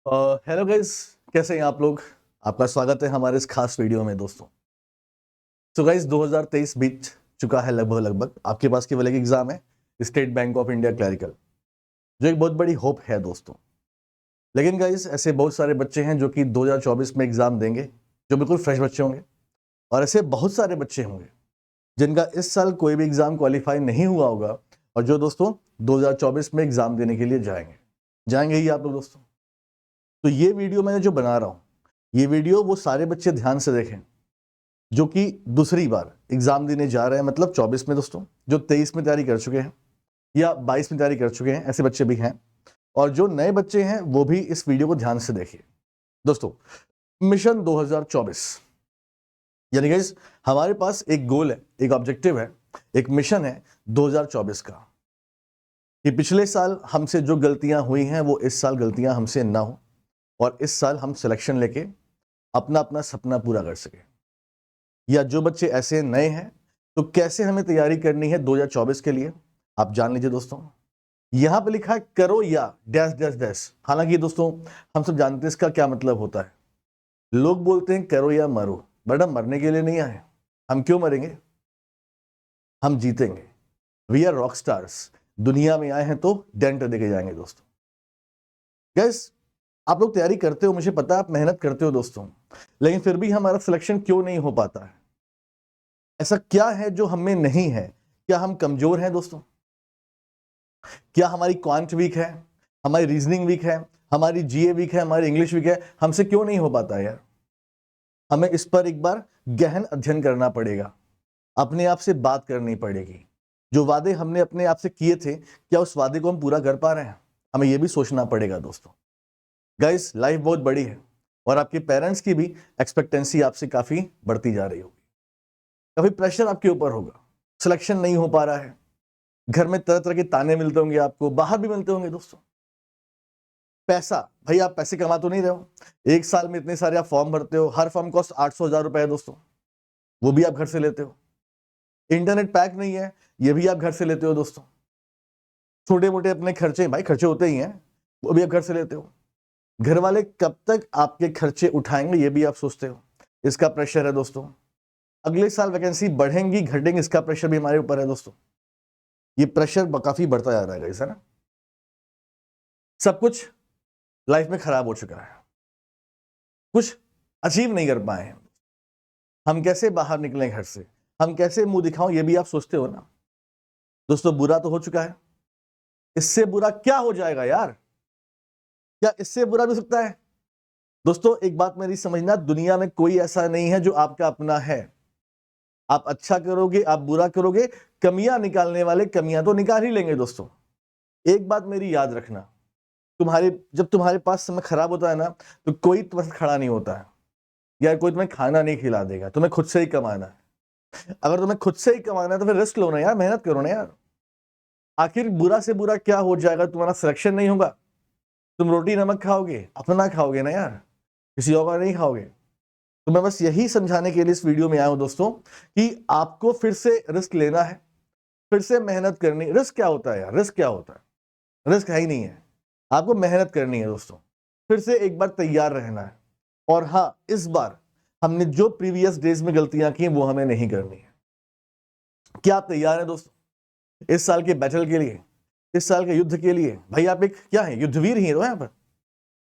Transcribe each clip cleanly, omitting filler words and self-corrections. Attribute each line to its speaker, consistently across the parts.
Speaker 1: Hello guys, कैसे हैं आप लोग। आपका स्वागत है हमारे इस खास वीडियो में दोस्तों। तो गाइस 2023 बीत चुका है लगभग। आपके पास केवल एक एग्जाम है, state bank of India clerical, जो एक बहुत बड़ी होप है दोस्तों। लेकिन गाइस ऐसे बहुत सारे बच्चे हैं जो कि 2024 में एग्जाम देंगे, जो बिल्कुल फ्रेश बच्चे होंगे। और ऐसे बहुत सारे बच्चे होंगे जिनका इस साल कोई भी एग्जाम क्वालिफाई नहीं हुआ होगा, और जो दोस्तों 2024 में एग्जाम देने के लिए जाएंगे ही आप लोग दोस्तों। तो ये वीडियो मैं जो बना रहा हूं, ये वीडियो वो सारे बच्चे ध्यान से देखें जो कि दूसरी बार एग्जाम देने जा रहे हैं, मतलब 24 में दोस्तों, जो 23 में तैयारी कर चुके हैं या 22 में तैयारी कर चुके हैं, ऐसे बच्चे भी हैं। और जो नए बच्चे हैं वो भी इस वीडियो को ध्यान से देखिए दोस्तों। मिशन 2024 यानी गाइस हमारे पास एक गोल है, एक ऑब्जेक्टिव है, एक मिशन है 2024 का, कि पिछले साल हमसे जो गलतियां हुई हैं वो इस साल गलतियां हमसे ना हो, और इस साल हम सिलेक्शन लेके अपना अपना सपना पूरा कर सके। या जो बच्चे ऐसे नए हैं तो कैसे हमें तैयारी करनी है 2024 के लिए, आप जान लीजिए दोस्तों। यहां पे लिखा है करो या डैश डैश डैश। हालांकि दोस्तों हम सब जानते हैं इसका क्या मतलब होता है। लोग बोलते हैं करो या मरो, बट हम मरने के लिए नहीं आए। हम क्यों मरेंगे, हम जीतेंगे। We are rock stars. दुनिया में आए हैं तो डेंट देके जाएंगे दोस्तों। गैस आप लोग तैयारी करते हो, मुझे पता है आप मेहनत करते हो दोस्तों, लेकिन फिर भी हमारा सिलेक्शन क्यों नहीं हो पाता है। ऐसा क्या है जो हमें नहीं है। क्या हम कमजोर हैं दोस्तों, क्या हमारी क्वांट वीक है, हमारी रीजनिंग वीक है, हमारी जीए वीक है, हमारी इंग्लिश वीक है। हमसे क्यों नहीं हो पाता है यार। हमें इस पर एक बार गहन अध्ययन करना पड़ेगा, अपने आप से बात करनी पड़ेगी। जो वादे हमने अपने आप से किए थे, क्या उस वादे को हम पूरा कर पा रहे हैं, हमें यह भी सोचना पड़ेगा दोस्तों। गाइस लाइफ बहुत बड़ी है और आपके पेरेंट्स की भी एक्सपेक्टेंसी आपसे काफी बढ़ती जा रही होगी। काफी प्रेशर आपके ऊपर होगा, सिलेक्शन नहीं हो पा रहा है, घर में तरह तरह के ताने मिलते होंगे, आपको बाहर भी मिलते होंगे दोस्तों। पैसा, भाई आप पैसे कमा तो नहीं रहे हो। एक साल में इतने सारे आप फॉर्म भरते हो, हर फॉर्म कॉस्ट 800-1000 रुपए है दोस्तों, वो भी आप घर से लेते हो। इंटरनेट पैक नहीं है, ये भी आप घर से लेते हो दोस्तों। छोटे मोटे अपने खर्चे, भाई खर्चे होते ही हैं, वो भी आप घर से लेते हो। घर वाले कब तक आपके खर्चे उठाएंगे ये भी आप सोचते हो, इसका प्रेशर है दोस्तों। अगले साल वैकेंसी बढ़ेंगी घटेंगी, इसका प्रेशर भी हमारे ऊपर है दोस्तों। ये प्रेशर काफी बढ़ता जा रहा है है ना। सब कुछ लाइफ में खराब हो चुका है, कुछ अचीव नहीं कर पाए हैं। हम कैसे बाहर निकलें घर से, हम कैसे मुंह दिखाओं, ये भी आप सोचते हो ना दोस्तों। बुरा तो हो चुका है, इससे बुरा क्या हो जाएगा यार। क्या इससे बुरा भी हो सकता है दोस्तों। एक बात मेरी समझना, दुनिया में कोई ऐसा नहीं है जो आपका अपना है। आप अच्छा करोगे, आप बुरा करोगे, कमियां निकालने वाले कमियां तो निकाल ही लेंगे दोस्तों। एक बात मेरी याद रखना, जब तुम्हारे पास समय खराब होता है ना, तो कोई तुम्हारे साथ खड़ा नहीं होता है, या कोई तुम्हें खाना नहीं खिला देगा। तुम्हें खुद से ही कमाना है। अगर तुम्हें खुद से ही कमाना है तो फिर रिस्क लो ना यार, मेहनत करो ना यार। आखिर बुरा से बुरा क्या हो जाएगा, तुम्हारा सिलेक्शन नहीं होगा, तुम रोटी नमक खाओगे, अपना खाओगे ना यार, किसी और का नहीं खाओगे। तो मैं बस यही समझाने के लिए इस वीडियो में आया हूं दोस्तों, कि आपको फिर से रिस्क लेना है, फिर से मेहनत करनी। रिस्क क्या होता है यार, रिस्क क्या होता है, रिस्क है ही नहीं है। आपको मेहनत करनी है दोस्तों, फिर से एक बार तैयार रहना है। और हाँ, इस बार हमने जो प्रीवियस डेज में गलतियां की वो हमें नहीं करनी है। क्या आप तैयार हैं दोस्तों इस साल के बैटल के लिए, इस साल के युद्ध के लिए। भाई आप एक क्या है, युद्धवीर ही हो यहाँ पर,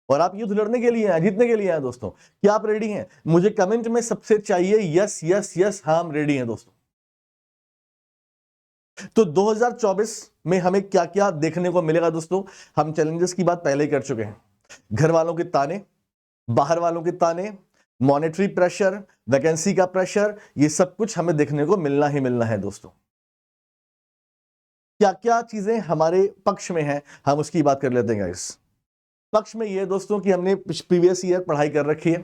Speaker 1: और आप युद्ध लड़ने के लिए आए, जीतने के लिए आए दोस्तों। क्या आप रेडी हैं? मुझे कमेंट में सबसे चाहिए यस यस यस, हाँ हम रेडी हैं दोस्तों। तो 2024 में हमें क्या क्या देखने को मिलेगा दोस्तों। हम चैलेंजेस की बात पहले ही कर चुके हैं। घर वालों के ताने, बाहर वालों के ताने, मॉनेटरी प्रेशर, वैकेंसी का प्रेशर, ये सब कुछ हमें देखने को मिलना ही मिलना है दोस्तों। क्या क्या चीजें हमारे पक्ष में हैं, हम उसकी बात कर लेते हैं गाइस। पक्ष में ये दोस्तों कि हमने प्रीवियस ईयर पढ़ाई कर रखी है,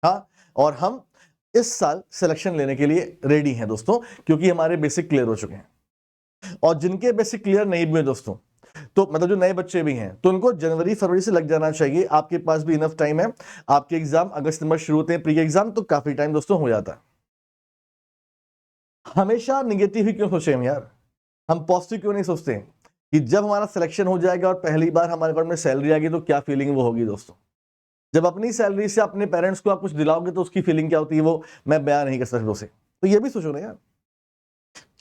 Speaker 1: हाँ, और हम इस साल सिलेक्शन लेने के लिए रेडी हैं दोस्तों, क्योंकि हमारे बेसिक क्लियर हो चुके हैं। और जिनके बेसिक क्लियर नहीं हुए दोस्तों, तो मतलब जो नए बच्चे भी हैं, तो उनको जनवरी फरवरी से लग जाना चाहिए। आपके पास भी इनफ टाइम है। आपके एग्जाम अगस्त सितंबर शुरू होते हैं, प्री एग्जाम, तो काफी टाइम दोस्तों हो जाता है। हमेशा निगेटिव ही क्यों सोचे हम यार, हम पॉजिटिव क्यों नहीं सोचते कि जब हमारा सिलेक्शन हो जाएगा और पहली बार हमारे अकाउंट में सैलरी आएगी तो क्या फीलिंग वो होगी दोस्तों। जब अपनी सैलरी से अपने पेरेंट्स को आप कुछ दिलाओगे तो उसकी फीलिंग क्या होती है वो मैं बयान नहीं कर सकता उसे। तो ये भी सोचो ना यार,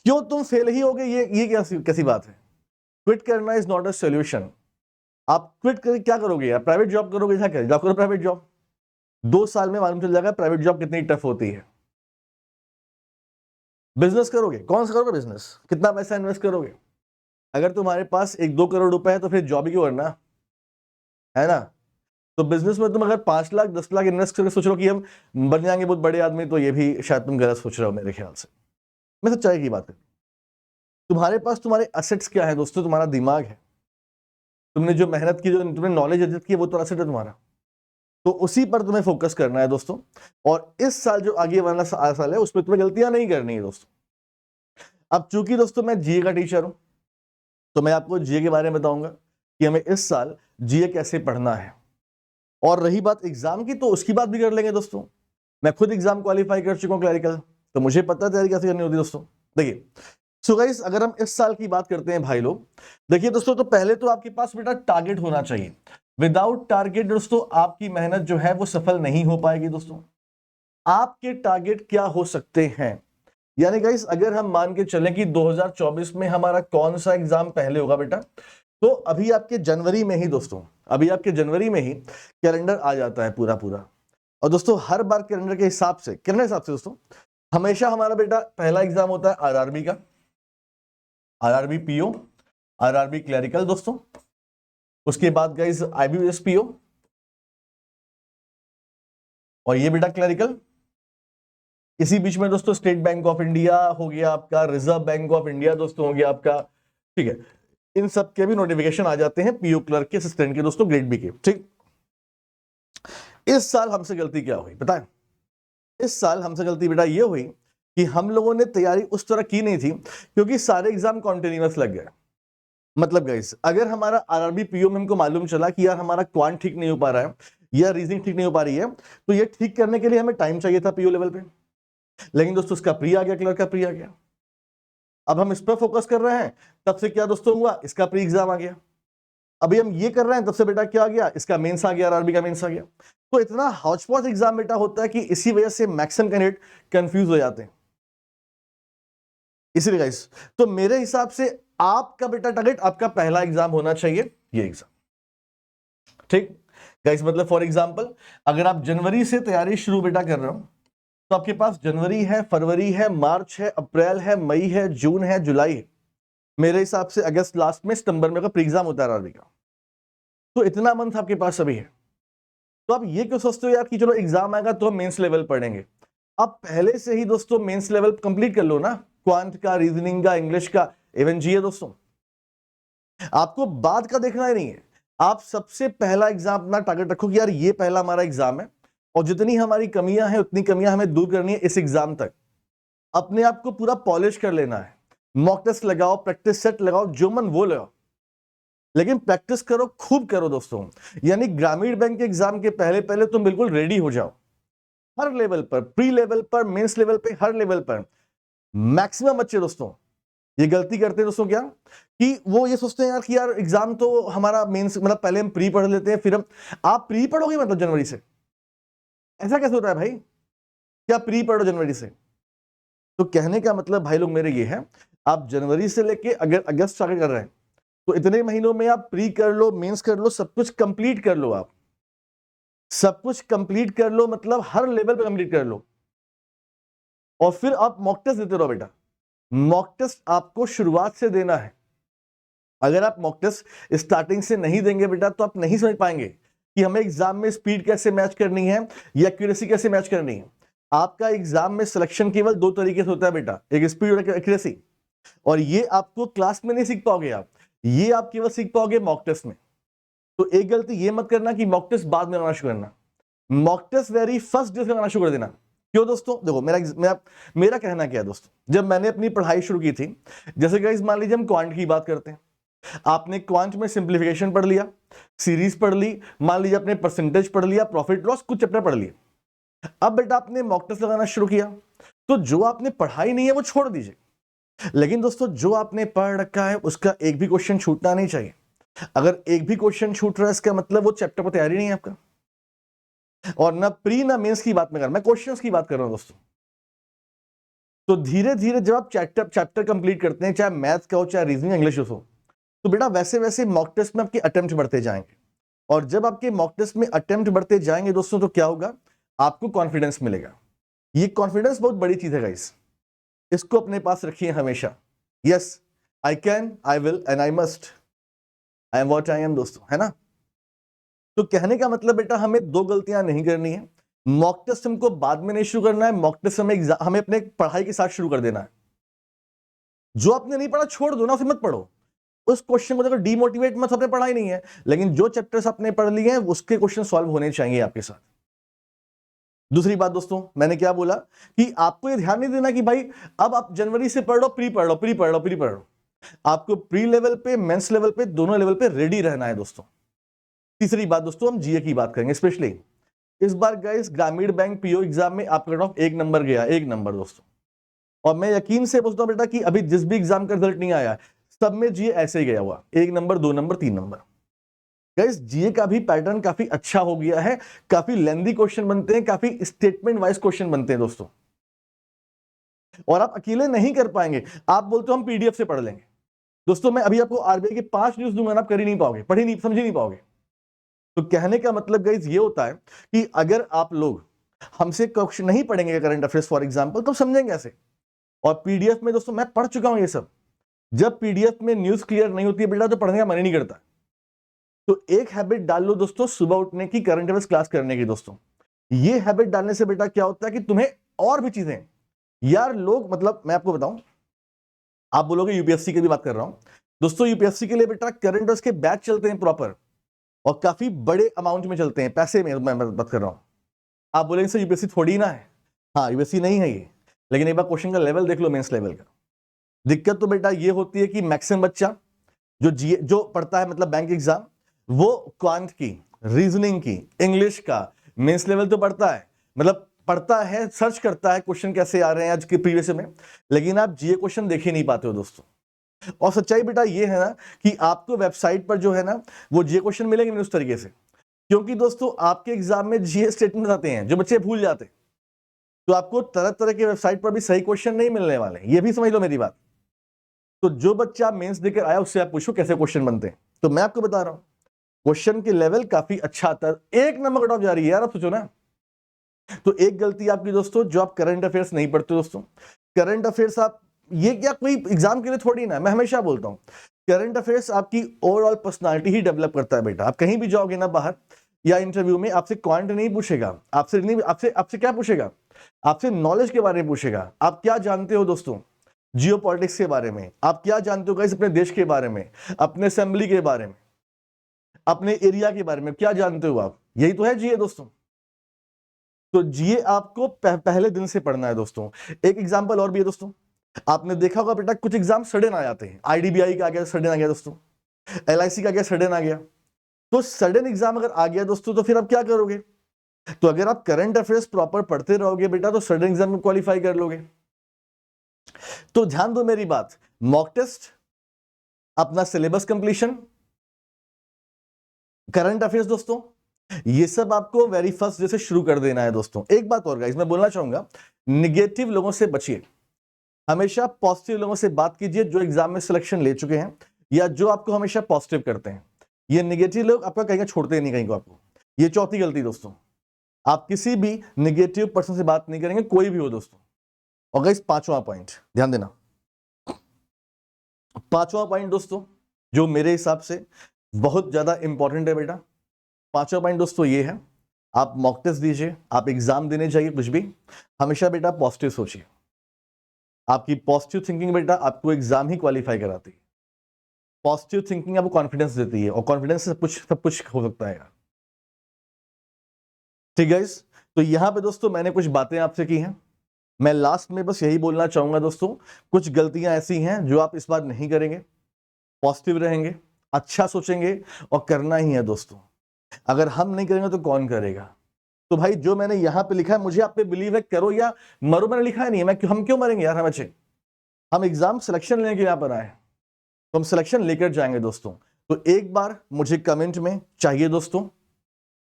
Speaker 1: क्यों तुम फेल ही होगे, ये कैसी बात है। क्विट करना इज नॉट अ सोल्यूशन। आप क्विट कर क्या करोगे यार, प्राइवेट जॉब करोगे, क्या करोगे, जॉब करो प्राइवेट जॉब। 2 साल में मालूम चल जाएगा प्राइवेट जॉब कितनी टफ होती है। बिजनेस करोगे, कौन सा करोगे बिजनेस, कितना पैसा इन्वेस्ट करोगे। अगर तुम्हारे पास 1-2 करोड़ रुपए है तो फिर जॉब ही क्यों करना, है ना। तो बिजनेस में तुम अगर 5 लाख 10 लाख इन्वेस्ट करके सोच रहे हो कि हम बन जाएंगे बहुत बड़े आदमी, तो ये भी शायद तुम गलत सोच रहे हो मेरे ख्याल से। मैं सच्चाई की बात है। तुम्हारे पास तुम्हारे असेट्स क्या है दोस्तों, तुम्हारा दिमाग है, तुमने जो मेहनत की, जो तुमने नॉलेज अर्जित की, वो तो असेट है तुम्हारा। तो उसी पर तुम्हें फोकस करना है दोस्तों। और इस साल जो आगे वाला साल है उसमें तुम्हें गलतियां नहीं करनी है दोस्तों। अब चूंकि दोस्तों मैं जीए का टीचर हूं, तो मैं आपको जीए के बारे में बताऊंगा कि हमें इस साल जीए कैसे पढ़ना है। और रही बात एग्जाम की, तो उसकी बात भी कर लेंगे दोस्तों। मैं खुद एग्जाम क्वालिफाई कर चुका हूं क्लरिकल, तो मुझे पता है तैयारी कैसे करनी होती है दोस्तों। देखिए सो गाइस, अगर हम इस साल की बात करते हैं भाई लोग, देखिए दोस्तों, तो पहले तो आपके पास बेटा टारगेट होना चाहिए। विदाउट टारगेट दोस्तों आपकी मेहनत जो है वो सफल नहीं हो पाएगी दोस्तों। आपके टारगेट क्या हो सकते हैं, यानी गाइस अगर हम मान के चलें कि 2024 में हमारा कौन सा एग्जाम पहले होगा बेटा, तो अभी आपके जनवरी में ही दोस्तों, अभी आपके जनवरी में ही कैलेंडर आ जाता है पूरा पूरा। और दोस्तों हर बार कैलेंडर के हिसाब से, कैलेंडर हिसाब से दोस्तों, हमेशा हमारा बेटा पहला एग्जाम होता है आरआरबी का, आरआरबी पीओ, आरआरबी क्लरिकल दोस्तों। उसके बाद गाइस आईबीपीएस पीओ, और ये बेटा क्लरिकल। इसी बीच में दोस्तों स्टेट बैंक ऑफ इंडिया हो गया आपका, रिजर्व बैंक ऑफ इंडिया दोस्तों हो गया आपका, ठीक है। इन सब के भी नोटिफिकेशन आ जाते हैं पीओ क्लर्क के, असिस्टेंट के दोस्तों, ग्रेड बी के, ठीक। इस साल हमसे गलती क्या हुई पता है, इस साल हमसे गलती बेटा ये हुई कि हम लोगों ने तैयारी उस तरह की नहीं थी, क्योंकि सारे एग्जाम कॉन्टिन्यूअस लग गए। मतलब गाइस अगर हमारा आरआरबी पीओ में हमको मालूम चला कि यार हमारा क्वांट ठीक नहीं हो पा रहा है या रीजनिंग ठीक नहीं हो पा रही है, तो ये ठीक करने के लिए हमें टाइम चाहिए था पीओ लेवल पे। लेकिन दोस्तों इसका प्री आ गया, क्लर्क का प्री आ गया। अब हम इस पर फोकस कर रहे हैं, तब से क्या दोस्तों हुआ, इसका प्री एग्जाम आ गया। अभी हम ये कर रहे हैं, तब से बेटा क्या आ गया, इसका मेंस आ गया, आरआरबी का मेंस आ गया। तो इतना हॉचपॉच एग्जाम बेटा होता है कि इसी वजह से मैक्सिमम कैंडिडेट कंफ्यूज हो जाते हैं। इसीलिए गाइस, तो मेरे हिसाब से आपका बेटा टारगेट, आपका पहला एग्जाम होना चाहिए ये एग्जाम, ठीक गाइस। मतलब फॉर एग्जांपल अगर आप जनवरी से तैयारी शुरू बेटा कर रहे हो, तो आपके पास जनवरी है, फरवरी है, मार्च है, अप्रैल है, मई है, जून है, जुलाई है, मेरे हिसाब से अगस्त लास्ट में, सितंबर में का प्री एग्जाम होता है आरआरबी का। तो इतना मंथ आपके पास अभी है। तो आप ये क्यों सोचते हो यार कि चलो एग्जाम आएगा तो हम मेंस लेवल पढ़ेंगे। आप पहले से ही दोस्तों मेंस लेवल कंप्लीट कर लो ना, क्वांट का, रीजनिंग का, इंग्लिश का, इवन जीए दोस्तों। आपको बाद का देखना ही नहीं है, आप सबसे पहला एग्जाम अपना टारगेट रखो कि यार ये पहला हमारा एग्जाम है, और जितनी हमारी कमियां हैं उतनी कमियां हमें दूर करनी है इस एग्जाम तक। अपने आप को पूरा पॉलिश कर लेना है। मॉक टेस्ट लगाओ, प्रैक्टिस सेट लगाओ, जो मन वो लगाओ, लेकिन प्रैक्टिस करो, खूब करो दोस्तों। यानी ग्रामीण बैंक के एग्जाम के पहले पहले तुम बिल्कुल रेडी हो जाओ, हर लेवल पर, प्री लेवल पर, मेंस लेवल पे, हर लेवल पर। मैक्सिमम बच्चे दोस्तों ये गलती करते हैं दोस्तों, क्या कि वो ये सोचते हैं यार कि यार एग्जाम तो हमारा मेंस, मतलब पहले हम प्री पढ़ लेते हैं फिर हम, आप प्री पढ़ोगे मतलब जनवरी से, ऐसा कैसे होता है भाई, क्या प्री पढ़ो जनवरी से। तो कहने का मतलब भाई लोग मेरे ये है, आप जनवरी से लेके अगर अगस्त स्टार्ट कर रहे हैं, तो इतने महीनों में आप प्री कर लो, मेंस कर लो, सब कुछ कंप्लीट कर लो, आप सब कुछ कंप्लीट कर लो, मतलब हर लेवल पे कंप्लीट कर लो। और फिर आप मॉक टेस्ट देते रहो बेटा। मॉक टेस्ट आपको शुरुआत से देना है। अगर आप मॉक टेस्ट स्टार्टिंग से नहीं देंगे बेटा, तो आप नहीं समझ पाएंगे कि हमें एग्जाम में स्पीड कैसे मैच करनी है या एक्यूरेसी कैसे मैच करनी है। आपका एग्जाम में सिलेक्शन केवल 2 तरीके से होता है बेटा, एक स्पीड और एक्यूरेसी। और ये आपको क्लास में नहीं सीख पाओगे आप, ये आप केवल सीख पाओगे मॉक टेस्ट में। तो एक गलती ये मत करना कि मॉक टेस्ट बाद में लगाना शुरू करना, mock test very first day से लगाना शुरू कर देना। क्यों दोस्तों, देखो मेरा कहना क्या है दोस्तों, जब मैंने अपनी पढ़ाई शुरू की थी, जैसे गाइस मान लीजिए हम क्वांट की बात करते हैं, आपने क्वांट में सिंप्लीफिकेशन पढ़ लिया, सीरीज पढ़ ली, मान लीजिए आपने परसेंटेज पढ़ लिया, प्रॉफिट लॉस, कुछ चैप्टर पढ़ लिए। अब बेटा आपने मॉक टेस्ट लगाना शुरू किया, तो जो आपने पढ़ाई नहीं है वो छोड़ दीजिए, लेकिन दोस्तों जो आपने पढ़ रखा है उसका एक भी क्वेश्चन छूटना नहीं चाहिए। अगर एक भी क्वेश्चन छूट रहा है, इसका मतलब वो चैप्टर पर तैयारी नहीं है आपका। और ना प्री ना मेंस की बात मैं कर रहा हूं, मैं क्वेश्चंस की बात कर रहा हूं दोस्तों। तो धीरे धीरे जब आप चैप्टर कंप्लीट करते हैं, चाहे मैथ का हो चाहे रीजनिंग इंग्लिश हो, तो बेटा वैसे वैसे मॉक टेस्ट में आपके अटेम्प्ट बढ़ते जाएंगे। और जब आपके मॉक टेस्ट में अटेम्प्ट बढ़ते जाएंगे दोस्तों, तो क्या होगा, आपको कॉन्फिडेंस मिलेगा। ये कॉन्फिडेंस बहुत बड़ी चीज है गाइस, इसको अपने पास रखिए हमेशा। Yes, I can, I will and I must, I am what I am दोस्तों, है ना। तो कहने का मतलब बेटा हमें दो गलतियां नहीं करनी है। मॉक टेस्ट हमको बाद में नहीं शुरू करना है, मॉक टेस्ट हमें अपने पढ़ाई के साथ शुरू कर देना है। जो आपने नहीं पढ़ा छोड़ दो ना, उसे मत पढ़ो। उस क्वेश्चन को देखो, डीमोटिवेट मत, आपने पढ़ा ही नहीं है। लेकिन जो चैप्टर्स आपने पढ़ लिए हैं उसके क्वेश्चन सॉल्व होने चाहिए आपके साथ। दूसरी बात दोस्तों, मैंने क्या बोला कि आपको ये ध्यान नहीं देना कि भाई अब आप जनवरी से पढ़ लो, प्री पढ़ लो, प्री पढ़ लो, प्री पढ़ लो। आपको प्री लेवल पे, मेंस लेवल पे, दोनों लेवल पे रेडी रहना है दोस्तों। तीसरी बात दोस्तों, हम जीए की बात करेंगे। स्पेशली इस बार गाइस ग्रामीण बैंक पीओ एग्जाम में आपका कट ऑफ 1 नंबर गया, 1 नंबर दोस्तों। और मैं यकीन से पूछता हूं बेटा कि अभी जिस भी एग्जाम का रिजल्ट नहीं आया, सब में जीए ऐसे ही गया हुआ, 1 नंबर, 2 नंबर, 3 नंबर। गाइस जीए का भी पैटर्न काफी अच्छा हो गया है, काफी लेंथी क्वेश्चन बनते हैं, काफी स्टेटमेंट वाइज क्वेश्चन बनते हैं दोस्तों। और आप अकेले नहीं कर पाएंगे। आप बोलते हो हम पीडीएफ से पढ़ लेंगे, दोस्तों मैं अभी आपको आरबीआई के 5 न्यूज दूंगा, आप कर ही नहीं पाओगे, पढ़ ही नहीं, समझ ही नहीं पाओगे। तो कहने का मतलब गाइस ये होता है कि अगर आप लोग हमसे क्वेश्चन नहीं पढ़ेंगे करंट अफेयर्स फॉर एग्जांपल, तो समझेंगे ऐसे। और पीडीएफ में दोस्तों मैं पढ़ चुका हूं ये सब। जब पीडीएफ में न्यूज क्लियर नहीं होती है बेटा, तो पढ़ने का मन ही नहीं करता। तो एक हैबिट डाल लो दोस्तों, सुबह उठने की, करंट अफेयर्स क्लास करने की दोस्तों। ये हैबिट डालने से बेटा क्या होता है कि तुम्हें और भी चीजें, यार लोग, मतलब मैं आपको बताऊं, आप बोलोगे यूपीएससी की भी बात कर रहा हूं दोस्तों। यूपीएससी के लिए बेटा करंट अफेयर्स के बैच चलते हैं प्रॉपर, और काफी बड़े अमाउंट में चलते हैं, पैसे में मैं बात कर रहा हूं। आप बोलेंगे सर यूपीएससी थोड़ी ना है, हाँ यूपीएससी नहीं है ये, लेकिन एक बार क्वेश्चन का लेवल देख लो, मेंस लेवल का। दिक्कत तो बेटा ये होती है कि मैक्सिमम बच्चा जो पढ़ता है, मतलब बैंक एग्जाम, वो क्वांट की, रीजनिंग की, इंग्लिश का मेंस लेवल तो पढ़ता है, मतलब पढ़ता है, सर्च करता है क्वेश्चन कैसे आ रहे हैं आज के प्रीवियस में, लेकिन आप जीए क्वेश्चन देख ही नहीं पाते हो दोस्तों। और सच्चाई बेटा ये है ना कि आपको वेबसाइट पर जो है ना वो जीए क्वेश्चन मिलेंगे नहीं उस तरीके से, क्योंकि दोस्तों आपके एग्जाम में जीए स्टेटमेंट आते हैं जो बच्चे भूल जाते, तो आपको तरह तरह के वेबसाइट पर भी सही क्वेश्चन नहीं मिलने वाले, ये भी समझ लो मेरी बात। तो जो बच्चा मेंस देकर आया उससे आप पूछो कैसे क्वेश्चन बनते हैं, तो मैं आपको बता रहा हूं क्वेश्चन के लेवल काफी अच्छा आता है। 1 नंबर कट ऑफ जा रही है यार, आप सोचो ना। तो एक गलती आपकी दोस्तों, जो आप करंट अफेयर्स नहीं पढ़ते दोस्तों। करंट अफेयर्स आप, ये क्या कोई एग्जाम के लिए थोड़ी ना, मैं हमेशा बोलता हूं करंट अफेयर्स आपकी ओवरऑल पर्सनालिटी ही डेवलप करता है बेटा। आप कहीं भी जाओगे ना बाहर या इंटरव्यू में, आपसे क्वांट नहीं पूछेगा, आपसे नहीं, आपसे क्या पूछेगा, आपसे नॉलेज के बारे में पूछेगा। आप क्या जानते हो दोस्तों जियोपॉलिटिक्स के बारे में, आप क्या जानते हो गाइस अपने देश के बारे में, अपने असेंबली के बारे में, अपने एरिया के बारे में क्या जानते हो आप, यही तो है जीए दोस्तों। तो जीए आपको पहले दिन से पढ़ना है दोस्तों। एक एग्जांपल और भी है दोस्तों, आपने देखा होगा बेटा कुछ एग्जाम सडन आ जाते हैं, आईडीबीआई का आ गया सडन आ गया दोस्तों, एलआईसी का गया सडन आ गया। तो सडन एग्जाम अगर आ गया दोस्तों, तो फिर आप क्या करोगे। तो अगर आप करंट अफेयर्स प्रॉपर पढ़ते रहोगे बेटा, तो सडन एग्जाम में क्वालिफाई कर लोगे। तो ध्यान दो मेरी बात, मॉक टेस्ट, अपना सिलेबस कंप्लीशन, करंट अफेयर्स दोस्तों, ये सब आपको वेरी फर्स्ट डे से शुरू कर देना है दोस्तों। एक बात और गाइस मैं बोलना चाहूंगा, निगेटिव लोगों से बचिए, हमेशा पॉजिटिव लोगों से बात कीजिए जो एग्जाम में सिलेक्शन ले चुके हैं या जो आपको हमेशा पॉजिटिव करते हैं। ये निगेटिव लोग आपका कहीं छोड़ते नहीं कहीं को आपको। ये चौथी गलती दोस्तों, आप किसी भी निगेटिव पर्सन से बात नहीं करेंगे, कोई भी हो दोस्तों। और गाइस 5वां पॉइंट ध्यान देना, 5वां पॉइंट दोस्तों जो मेरे हिसाब से बहुत ज्यादा इंपॉर्टेंट है बेटा, 5वां पॉइंट दोस्तों ये है, आप मॉक टेस्ट दीजिए, आप एग्जाम देने जाइए, कुछ भी हमेशा बेटा पॉजिटिव सोचिए। आपकी पॉजिटिव थिंकिंग बेटा आपको एग्जाम ही क्वालिफाई कराती है। पॉजिटिव थिंकिंग आपको कॉन्फिडेंस देती है, और कॉन्फिडेंस से सब कुछ हो सकता है यार। ठीक है, तो यहां पे दोस्तों मैंने कुछ बातें आपसे की हैं, मैं लास्ट में बस यही बोलना चाहूंगा दोस्तों, कुछ गलतियां ऐसी हैं जो आप इस बार नहीं करेंगे, पॉजिटिव रहेंगे, अच्छा सोचेंगे, और करना ही है दोस्तों। अगर हम नहीं करेंगे तो कौन करेगा। तो भाई जो मैंने यहां पे लिखा है, मुझे आप पे बिलीव है, करो या मरो, मैंने लिखा है नहीं है, हम क्यों मरेंगे यार, हम अच्छे, हम एग्जाम सिलेक्शन लेने के यहां पर आए, तो हम सिलेक्शन लेकर जाएंगे दोस्तों। तो एक बार मुझे कमेंट में चाहिए दोस्तों,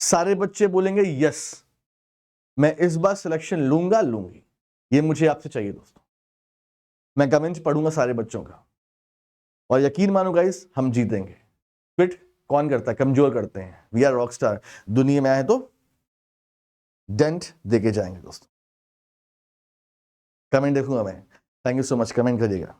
Speaker 1: सारे बच्चे बोलेंगे यस, मैं इस बार सिलेक्शन लूंगा लूंगी, ये मुझे आपसे चाहिए दोस्तों। मैं कमेंट पढ़ूंगा सारे बच्चों का, और यकीन मानो गाइस हम जीतेंगे। क्विट कौन करता है? कमजोर करते हैं। वी आर रॉक स्टार, दुनिया में आए तो डेंट देके जाएंगे दोस्तों। कमेंट देखूंगा मैं। Thank you so much, comment करिएगा।